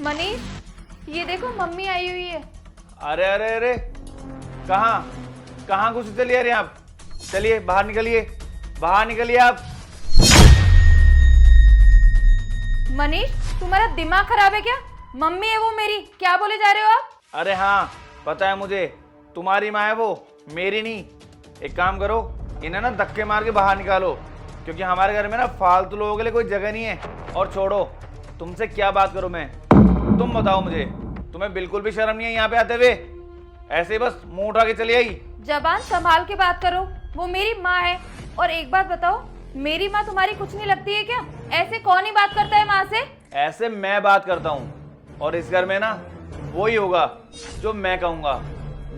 मनीष, ये देखो मम्मी आई हुई है। अरे अरे अरे, कहाँ कहाँ घुस चलिए अरे आप। चलिए बाहर निकलिए, बाहर निकलिए आप। मनीष, तुम्हारा दिमाग खराब है क्या? मम्मी है वो मेरी, क्या बोले जा रहे हो आप? अरे हाँ, पता है मुझे, तुम्हारी माँ है वो, मेरी नहीं। एक काम करो, इन्हें ना धक्के मार के बाहर निकालो, क्योंकि हमारे घर में ना फालतू लोगों के लिए कोई जगह नहीं है। और छोड़ो, तुमसे क्या बात करूं मैं, तुम बताओ मुझे, तुम्हें बिल्कुल भी शर्म नहीं है यहाँ पे आते हुए? ऐसे ही बस मुंह उठा के चली आई। जबान संभाल के बात करो, वो मेरी माँ है। और एक बात बताओ, मेरी माँ तुम्हारी कुछ नहीं लगती है क्या? ऐसे कौन ही बात करता है माँ से? ऐसे मैं बात करता हूँ, और इस घर में ना वो ही होगा जो मैं कहूँगा।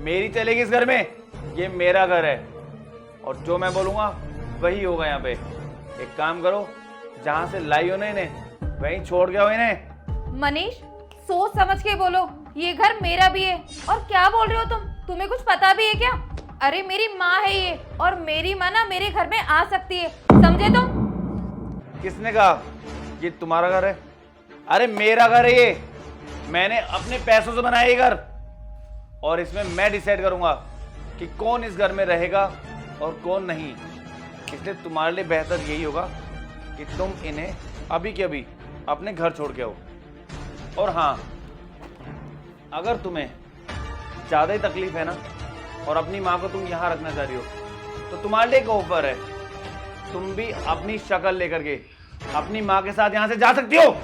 मेरी चलेगी इस घर में, ये मेरा घर है, और जो मैं बोलूँगा वही होगा यहाँ पे। एक काम करो, जहाँ से लाई हो ना इन्हें, वहीं छोड़ के आओ इन्हें। मनीष, सोच समझ के बोलो, ये घर मेरा भी है। और क्या बोल रहे हो तुम? तुम्हें कुछ पता भी है क्या? अरे मेरी माँ है ये, और मेरी माँ ना मेरे घर में आ सकती है, समझे तुम? किसने कहा ये तुम्हारा घर है? अरे मेरा घर है ये, मैंने अपने पैसों से बनाया ये घर, और इसमें मैं डिसाइड करूंगा कि कौन इस घर में रहेगा और कौन नहीं। इसलिए तुम्हारे लिए बेहतर यही होगा कि तुम इन्हें अभी के अभी अपने घर छोड़ के आओ। और हाँ, अगर तुम्हें ज़्यादा ही तकलीफ है ना, और अपनी माँ को तुम यहाँ रखना चाह रही हो, तो तुम्हारे लिए एक ऑफर है, तुम भी अपनी शक्ल लेकर के अपनी माँ के साथ यहाँ से जा सकती हो।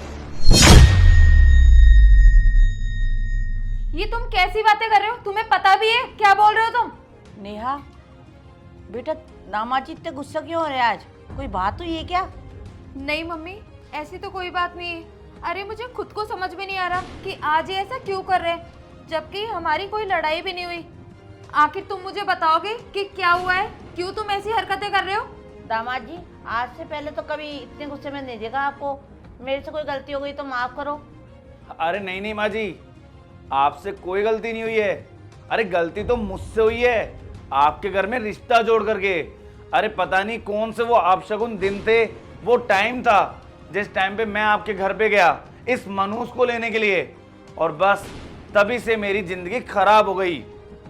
ये तुम कैसी बातें कर रहे हो? तुम्हें पता भी है क्या बोल रहे हो तुम? नेहा बेटा, दामाजी इतने गुस्सा क्यों हो रहे हैं आज? कोई बात हुई है क्या? नहीं मम्मी, ऐसी तो कोई बात नहीं है। अरे मुझे खुद को समझ में नहीं आ रहा कि आज ये ऐसा क्यों कर रहे हैं, जबकि हमारी कोई लड़ाई भी नहीं हुई। आखिर तुम मुझे बताओगे कि क्या हुआ है, क्यों तुम ऐसी हरकतें कर रहे हो? दामाजी, आज से पहले तो कभी इतने गुस्से में नहीं देखा आपको। मेरे से कोई गलती हो गई तो माफ करो। अरे नहीं नहीं माँ जी, आपसे कोई गलती नहीं हुई है। अरे गलती तो मुझसे हुई है, आपके घर में रिश्ता जोड़ करके। अरे पता नहीं कौन से वो अपशगुन दिन थे, वो टाइम था जिस टाइम पे मैं आपके घर पे गया इस मनहूस को लेने के लिए, और बस तभी से मेरी जिंदगी खराब हो गई।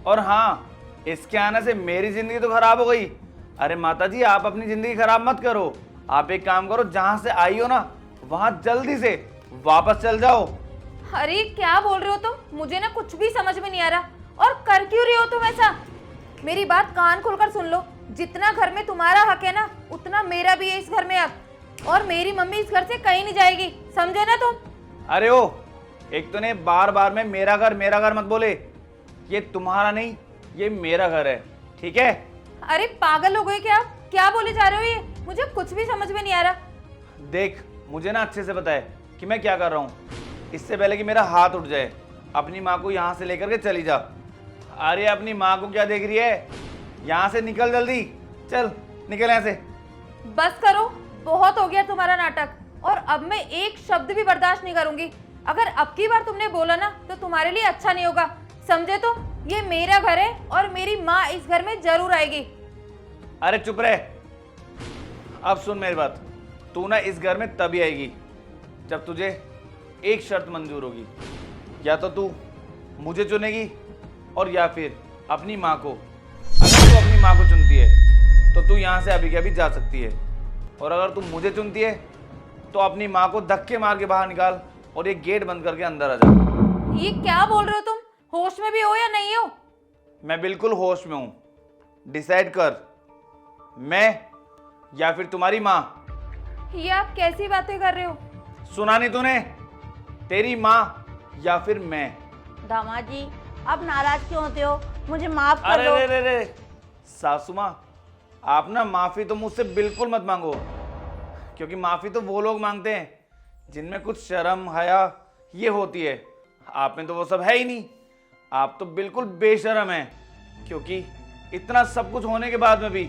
और हाँ, इसके आने से मेरी जिंदगी तो खराब हो गई। अरे माता जी, आप अपनी जिंदगी खराब मत करो। आप एक काम करो, जहां से आई हो ना वहां जल्दी से वापस चल जाओ। अरे क्या बोल रहे हो तुम? मुझे ना कुछ भी समझ में नहीं आ रहा। और कर क्यों रहे हो तुम ऐसा? मेरी बात कान खोलकर सुन लो, जितना घर में तुम्हारा हक है ना, उतना मेरा भी है इस घर में अब। और मेरी मम्मी इस घर से कहीं नहीं जाएगी, समझे ना तुम? अरे ओ, एक तो ने बार बार में मेरा घर मत बोले। ये तुम्हारा नहीं, ये मेरा घर है, ठीक है? अरे पागल हो गए क्या आप? क्या बोले जा रहे हो ये? मुझे कुछ भी समझ में नहीं आ रहा। देख, मुझे ना अच्छे से पता है कि मैं क्या कर रहा हूँ। इससे पहले कि मेरा हाथ उठ जाए, अपनी माँ को यहाँ से लेकर के चली जा। अरे अपनी माँ को क्या देख रही है? यहाँ से निकल जल्दी, चल निकल यहाँ से। बस करो, बहुत हो गया तुम्हारा नाटक। और अब मैं एक शब्द भी बर्दाश्त नहीं करूंगी। अगर अब की बार तुमने बोला ना तो तुम्हारे लिए अच्छा नहीं होगा, समझे तुम? ये मेरा घर है और मेरी माँ इस घर में जरूर आएगी। अरे चुप रहे। अब सुन मेरी बात, तू ना इस घर में तभी आएगी जब तुझे एक शर्त मंजूर होगी। या तो तू मुझे चुनेगी, और या फिर अपनी माँ को। अगर तू अपनी माँ को चुनती है तो तू यहाँ से अभी के अभी जा सकती है, और अगर तू मुझे चुनती है तो अपनी माँ को धक्के मार के बाहर निकाल और ये गेट बंद करके अंदर आ जा। ये क्या बोल रहे हो तुम? होश में भी हो या नहीं हो? मैं बिल्कुल होश में हूँ। डिसाइड कर, मैं या फिर तुम्हारी माँ। ये आप कैसी बातें कर रहे हो? सुना नहीं तूने? तेरी माँ या फिर मैं। दामाजी, आप नाराज क्यों होते हो? मुझे माफ कर अरे दो। रे रे रे, सासू माँ, आप ना माफी तो मुझसे बिल्कुल मत मांगो, क्योंकि माफी तो वो लोग मांगते हैं जिनमें कुछ शर्म हया ये होती है। आप में तो वो सब है ही नहीं। आप तो बिल्कुल बेशर्म हैं, क्योंकि इतना सब कुछ होने के बाद में भी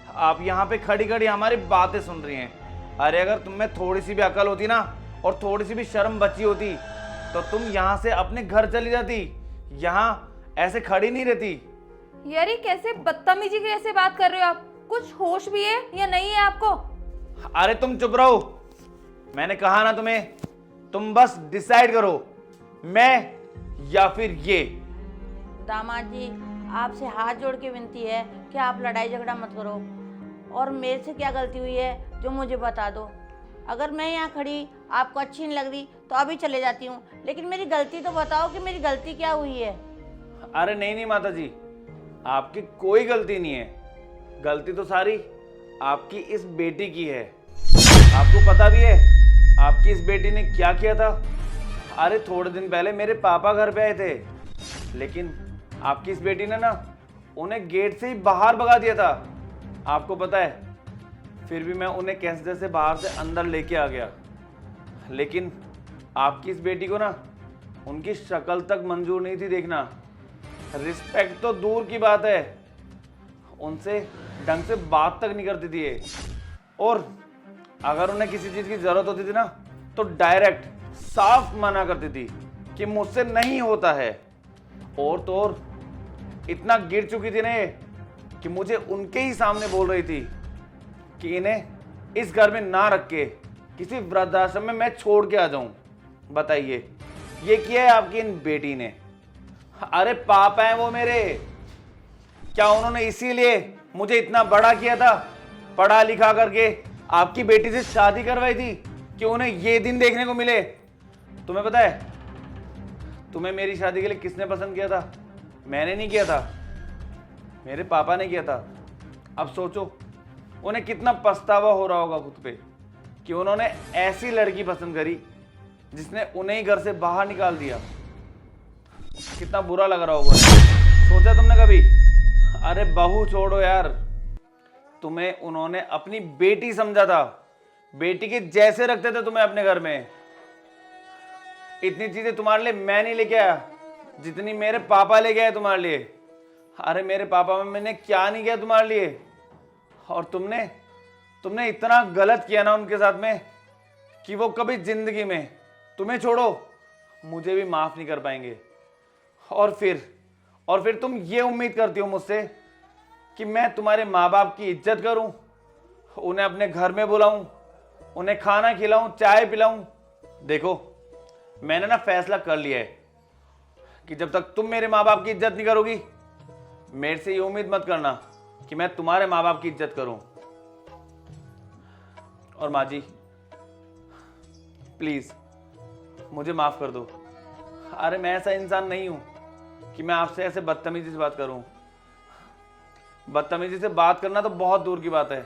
आप यहाँ पे खड़ी खड़ी हमारी बातें सुन रही हैं। अरे अगर तुम में थोड़ी सी भी अकल होती ना, और थोड़ी सी भी शर्म बची होती, तो तुम यहाँ से अपने घर चली जाती, यहाँ ऐसे खड़ी नहीं रहती। यार ये कैसे बदतमीजी की ऐसे बात कर रहे हो आप? कुछ होश भी है या नहीं है आपको? अरे तुम चुप रहो, मैंने कहा ना तुम्हें, तुम बस डिसाइड करो मैं या फिर ये? दामाद जी, आपसे हाथ जोड़ के विनती है कि आप लड़ाई झगड़ा मत करो, और मेरे से क्या गलती हुई है जो मुझे बता दो। अगर मैं यहाँ खड़ी आपको अच्छी नहीं लग रही तो अभी चले जाती हूँ, लेकिन मेरी गलती तो बताओ कि मेरी गलती क्या हुई है। अरे नहीं नहीं माता जी, आपकी कोई गलती नहीं है। गलती तो सारी आपकी इस बेटी की है। आपको पता भी है आपकी इस बेटी ने क्या किया था? अरे थोड़े दिन पहले मेरे पापा घर पे आए थे, लेकिन आपकी इस बेटी ने ना उन्हें गेट से ही बाहर भगा दिया था। आपको पता है, फिर भी मैं उन्हें कैसे से बाहर से अंदर लेके आ गया। लेकिन आपकी इस बेटी को ना उनकी शक्ल तक मंजूर नहीं थी देखना। रिस्पेक्ट तो दूर की बात है, उनसे ढंग से बात तक नहीं करती थी ये। और अगर उन्हें किसी चीज की जरूरत होती थी ना तो डायरेक्ट साफ मना करती थी कि मुझसे नहीं होता है। और तो और इतना गिर चुकी थी ना ये कि मुझे उनके ही सामने बोल रही थी कि इन्हें इस घर में ना रख के किसी वृद्धाश्रम में मैं छोड़ के आ जाऊं। बताइए, ये किया है आपकी इन बेटी ने। अरे पापा हैं वो मेरे, क्या उन्होंने इसीलिए मुझे इतना बड़ा किया था, पढ़ा लिखा करके आपकी बेटी से शादी करवाई थी कि उन्हें ये दिन देखने को मिले? तुम्हें पता है तुम्हें मेरी शादी के लिए किसने पसंद किया था? मैंने नहीं किया था, मेरे पापा ने किया था। अब सोचो उन्हें कितना पछतावा हो रहा होगा खुद पे कि उन्होंने ऐसी लड़की पसंद करी जिसने उन्हें ही घर से बाहर निकाल दिया। कितना बुरा लग रहा होगा, सोचा तुमने कभी? अरे बहू छोड़ो यार, तुम्हें उन्होंने अपनी बेटी समझा था, बेटी के जैसे रखते थे तुम्हें अपने घर में। इतनी चीजें तुम्हारे लिए मैं नहीं लेके आया जितनी मेरे पापा लेके आए तुम्हारे लिए। अरे मेरे पापा में मैंने क्या नहीं किया तुम्हारे लिए, और तुमने इतना गलत किया ना उनके साथ में कि वो कभी जिंदगी में तुम्हें छोड़ो मुझे भी माफ नहीं कर पाएंगे। और फिर तुम ये उम्मीद करती हो मुझसे कि मैं तुम्हारे माँ बाप की इज्जत करूं, उन्हें अपने घर में बुलाऊं, उन्हें खाना खिलाऊं, चाय पिलाऊं। देखो मैंने ना फैसला कर लिया है कि जब तक तुम मेरे माँ बाप की इज्जत नहीं करोगी, मेरे से ये उम्मीद मत करना कि मैं तुम्हारे माँ बाप की इज्जत करूं। और माँ जी प्लीज मुझे माफ कर दो। अरे मैं ऐसा इंसान नहीं हूं कि मैं आपसे ऐसे बदतमीजी से बात करूं। बदतमीजी से बात करना तो बहुत दूर की बात है,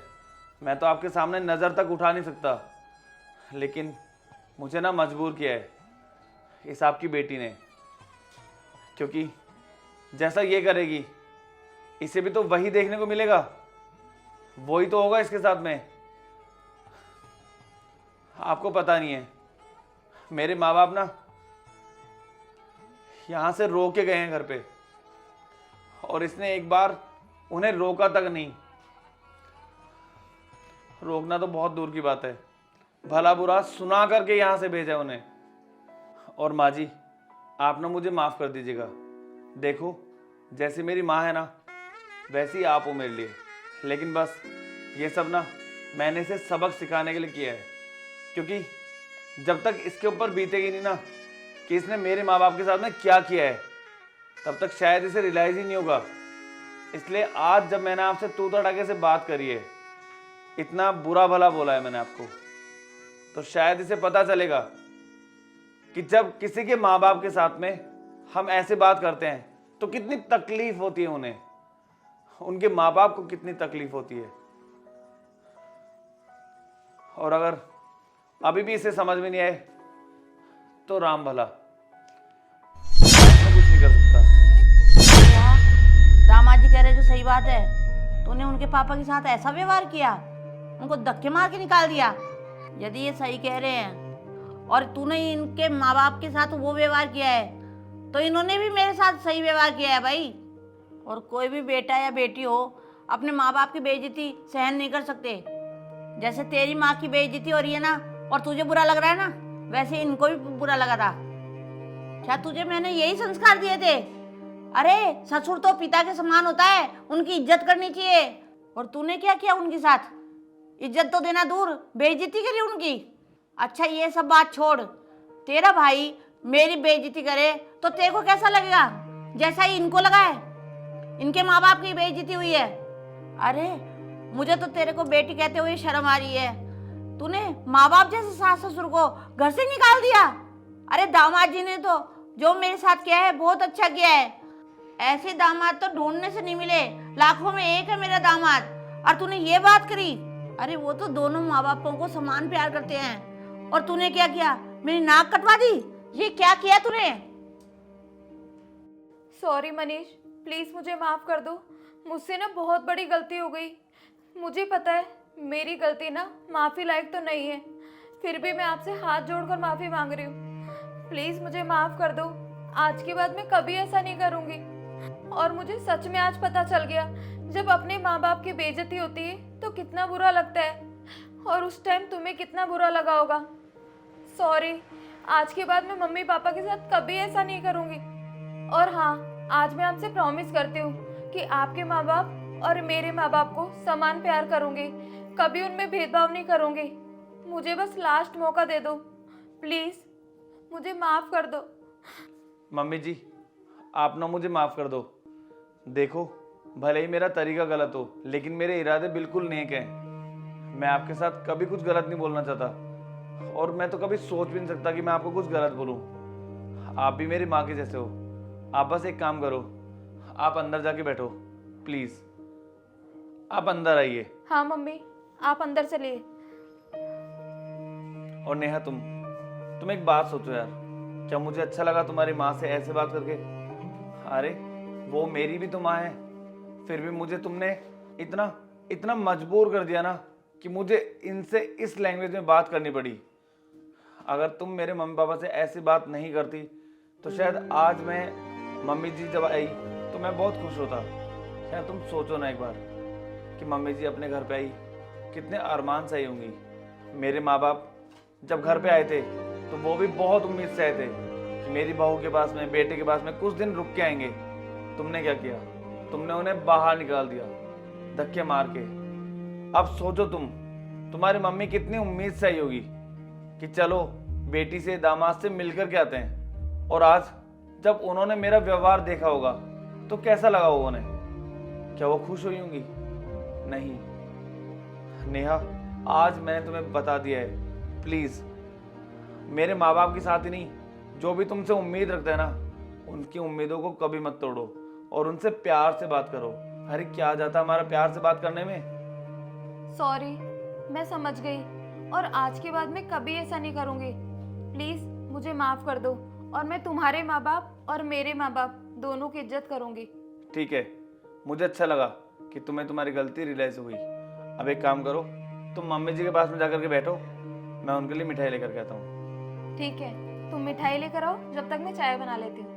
मैं तो आपके सामने नजर तक उठा नहीं सकता। लेकिन मुझे ना मजबूर किया है इस आपकी बेटी ने, क्योंकि जैसा ये करेगी इसे भी तो वही देखने को मिलेगा, वही तो होगा इसके साथ में। आपको पता नहीं है, मेरे माँ बाप ना यहां से रो के गए हैं घर पे, और इसने एक बार उन्हें रोका तक नहीं। रोकना तो बहुत दूर की बात है, भला बुरा सुना करके यहां से भेजा उन्हें। और माँ जी आप ना मुझे माफ कर दीजिएगा। देखो जैसे मेरी माँ है ना वैसी आप हो मेरे लिए, लेकिन बस ये सब ना मैंने इसे सबक सिखाने के लिए किया है, क्योंकि जब तक इसके ऊपर बीतेगी नहीं ना कि इसने मेरे माँ बाप के साथ में क्या किया है, तब तक शायद इसे रियलाइज ही नहीं होगा। इसलिए आज जब मैंने आपसे तू तड़ाके से बात करी है, इतना बुरा भला बोला है मैंने आपको, तो शायद इसे पता चलेगा कि जब किसी के माँ बाप के साथ में हम ऐसे बात करते हैं तो कितनी तकलीफ होती है उन्हें, उनके माँ बाप को कितनी तकलीफ होती है। और अगर अभी भी इसे समझ में नहीं आए तो राम भला, मैं कुछ नहीं कर सकता। दामाद जी कह रहे जो सही बात है, तूने उनके पापा के साथ ऐसा व्यवहार किया, उनको धक्के मार के निकाल दिया। यदि ये सही कह रहे हैं और तूने इनके माँ बाप के साथ वो व्यवहार किया है, तो इन्होंने भी मेरे साथ सही व्यवहार किया है भाई। और कोई भी बेटा या बेटी हो अपने माँ बाप की बेइज्जती सहन नहीं कर सकते। जैसे तेरी माँ की बेइज्जती हो रही है ना, और तुझे बुरा लग रहा है ना, वैसे इनको भी बुरा लगा था। क्या तुझे मैंने यही संस्कार दिए थे? अरे ससुर तो पिता के समान होता है, उनकी इज्जत करनी चाहिए। और तूने क्या किया उनके साथ? इज्जत तो देना दूर, बेइज्जती करी उनकी। अच्छा ये सब बात छोड़, तेरा भाई मेरी बेइज्जती करे तो तेरे को कैसा लगेगा? जैसा ही इनको लगा है, इनके माँ बाप की बेइज्जती हुई है। अरे मुझे तो तेरे को बेटी कहते हुए शर्म आ रही है। तूने माँ बाप जैसे सास ससुर को घर से निकाल दिया। अरे दामाद जी ने तो जो मेरे साथ किया है बहुत अच्छा किया है। ऐसे दामाद तो ढूंढने से नहीं मिले, लाखों में एक है मेरा दामाद। और तूने ये बात करी। अरे वो तो दोनों माँ बापों को समान प्यार करते हैं, और तूने क्या किया? मेरी नाक कटवा दी। ये क्या किया तूने? सॉरी मनीष, प्लीज मुझे माफ कर दो। मुझसे ना बहुत बड़ी गलती हो गई। मुझे पता है मेरी गलती ना माफी लायक तो नहीं है, फिर भी मैं आपसे हाथ जोड़कर माफी मांग रही हूँ। प्लीज मुझे माफ कर दो। आज के बाद मैं कभी ऐसा नहीं करूँगी। और मुझे सच में आज पता चल गया, जब अपने माँ बाप की बेइज्जती होती है तो कितना बुरा लगता है, और उस टाइम तुम्हें कितना बुरा लगा होगा। सॉरी, आज के बाद मैं मम्मी पापा के साथ कभी ऐसा नहीं करूँगी। और हाँ, आज मैं आपसे प्रॉमिस करती हूँ कि आपके माँ बाप और मेरे माँ बाप को समान प्यार करूँगी, कभी उनमें भेदभाव नहीं करूँगी। मुझे बस लास्ट मौका दे दो, प्लीज़ मुझे माफ़ कर दो। मम्मी जी, आप ना मुझे माफ़ कर दो। देखो, भले ही मेरा तरीका गलत हो, लेकिन मेरे इरादे बिल्कुल नेक हैं। मैं आपके साथ कभी कुछ गलत नहीं बोलना चाहता, और मैं तो कभी सोच भी नहीं सकता कि मैं आपको कुछ गलत बोलूं। आप भी मेरी माँ के जैसे हो। आप बस एक काम करो, आप अंदर जाके बैठो प्लीज़। आप अंदर आइए। हाँ मम्मी, आप अंदर चलिए। और नेहा, तुम एक बात सोचो यार, क्या मुझे अच्छा लगा तुम्हारी माँ से ऐसे बात करके? अरे वो मेरी भी तो माँ है, फिर भी मुझे तुमने इतना इतना मजबूर कर दिया ना कि मुझे इनसे इस लैंग्वेज में बात करनी पड़ी। अगर तुम मेरे मम्मी पापा से ऐसी बात नहीं करती तो शायद आज मम्मी जी जब आई तो मैं बहुत खुश होता। शायद तुम सोचो ना एक बार कि मम्मी जी अपने घर पे आई, कितने अरमान से आई होंगी। मेरे माँ बाप जब घर पे आए थे तो वो भी बहुत उम्मीद से आए थे कि मेरी बहू के पास में, बेटे के पास में कुछ दिन रुक के आएंगे। तुमने क्या किया? तुमने उन्हें बाहर निकाल दिया धक्के मार के। अब सोचो तुम्हारी मम्मी कितनी उम्मीद से आई होगी कि चलो बेटी से, दामाद से मिलकर के आते हैं, और आज जब उन्होंने मेरा व्यवहार देखा होगा तो कैसा लगा होगा उन्हें? क्या वो खुश हुई होंगी? नहीं। नेहा, आज मैंने तुम्हें बता दिया है, प्लीज मेरे माँ बाप के साथ ही नहीं, जो भी तुमसे उम्मीद रखते हैं ना, उनकी उम्मीदों को कभी मत तोड़ो और उनसे प्यार से बात करो। अरे क्या जाता हमारा प्यार से बात करने में? सॉरी, मैं समझ गई, और आज के बाद मैं कभी ऐसा नहीं करूँगी। प्लीज़ मुझे माफ़ कर दो, और मैं तुम्हारे माँ बाप और मेरे माँ बाप दोनों की इज्जत करूँगी। ठीक है, मुझे अच्छा लगा कि तुम्हें तुम्हारी गलती रियलाइज हुई। अब एक काम करो, तुम मम्मी जी के पास में जाकर के बैठो, मैं उनके लिए मिठाई लेकर के आता हूँ। ठीक है, तुम मिठाई लेकर आओ, जब तक मैं चाय बना लेती हूँ।